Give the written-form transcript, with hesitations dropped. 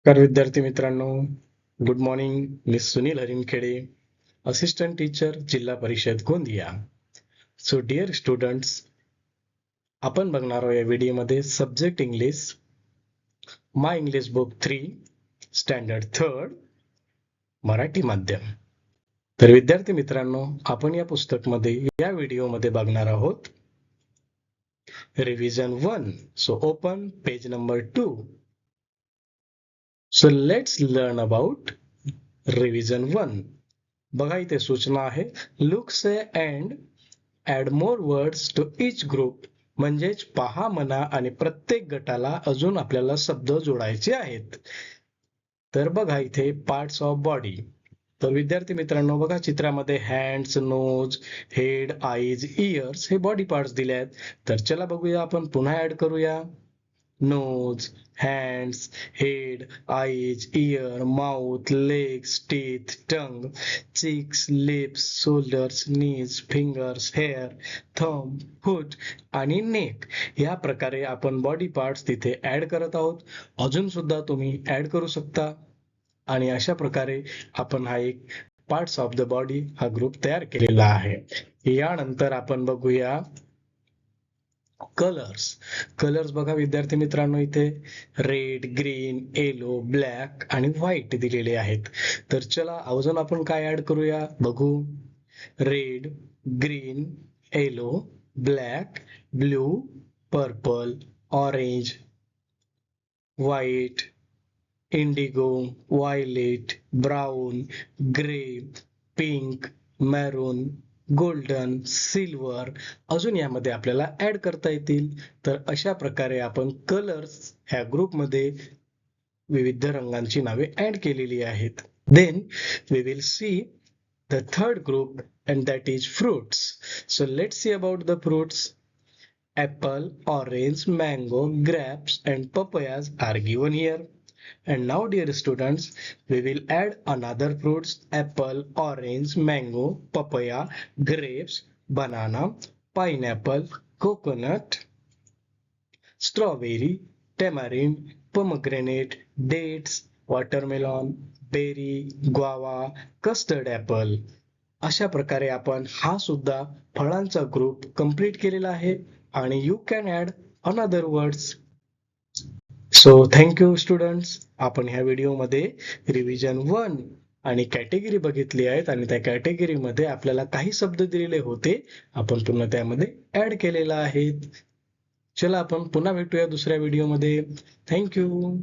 नमस्कार विद्यार्थी मित्रांनो, गुड मॉर्निंग. मी सुनील हरिमखेडे, असिस्टंट टीचर, जिल्हा परिषद गोंदिया. सो डिअर स्टुडंट्स, आपण बघणार आहोत या व्हिडिओमध्ये सब्जेक्ट इंग्लिश, माय इंग्लिश बुक 3, स्टँडर्ड 3, मराठी माध्यम. तर विद्यार्थी मित्रांनो, आपण या पुस्तकमध्ये या व्हिडिओमध्ये बघणार आहोत revision 1. So open page number 2. So let's learn about revision 1. बघा इथे सूचना आहे. Look, say and add more words to each group. म्हणजेच पहा, म्हणा आणि प्रत्येक गटाला अजून आपल्याला शब्द जोडायचे आहेत. तर बघा इथे पार्ट्स ऑफ बॉडी. तर विद्यार्थी मित्रांनो, बघा चित्रामध्ये hands, nose, head, eyes, ears हे बॉडी पार्ट्स दिले आहेत. तर चला बघूया, आपण पुन्हा ऍड करूया. nose, hands, head, eyes, ear, mouth, legs, teeth, tongue, cheeks, lips, shoulders, knees, fingers, hair, thumb, foot आणि neck या प्रकारे आपण बॉडी पार्ट्स तिथे ऍड करत आहोत. अजून सुद्धा तुम्ही ऍड करू शकता आणि अशा प्रकारे आपण हा एक पार्ट्स ऑफ द बॉडी हा ग्रुप तयार केलेला आहे. यानंतर आपण बघूया कलर्स. बघा विद्यार्थी मित्रांनो, इथे रेड, ग्रीन, येलो, ब्लॅक आणि व्हाईट दिलेले आहेत. तर चला अजून आपण काय ऍड करूया बघू. Red, green, yellow, black, blue, purple, orange, white, indigo, violet, brown, grey, pink, maroon, golden, silver अजून यामध्ये आपल्याला ऍड करता येतील. तर अशा प्रकारे आपण कलर्स ह्या ग्रुपमध्ये विविध रंगांची नावे ऍड केलेली आहेत. Then we will see the third group and that is fruits. So let's see about the fruits. Apple, orange, mango, grapes and papayas are given here. And now dear students, we will add another fruits: apple, orange, mango, papaya, grapes, banana, pineapple, coconut, strawberry, tamarind, pomegranate, dates, watermelon, berry, guava, custard apple. अशा प्रकारे आपण हा सुद्धा फळांचा group complete केलेला आहे आणि you can add another words. So thank you students. आपण ह्या व्हिडिओमध्ये रिव्हिजन 1 आणि कॅटेगरी बघितली आहेत आणि त्या कॅटेगरीमध्ये आपल्याला काही शब्द दिलेले होते, आपण पुन्हा त्यामध्ये ऍड केलेला आहे. चला आपण पुन्हा भेटूया दुसऱ्या व्हिडिओमध्ये. थँक्यू.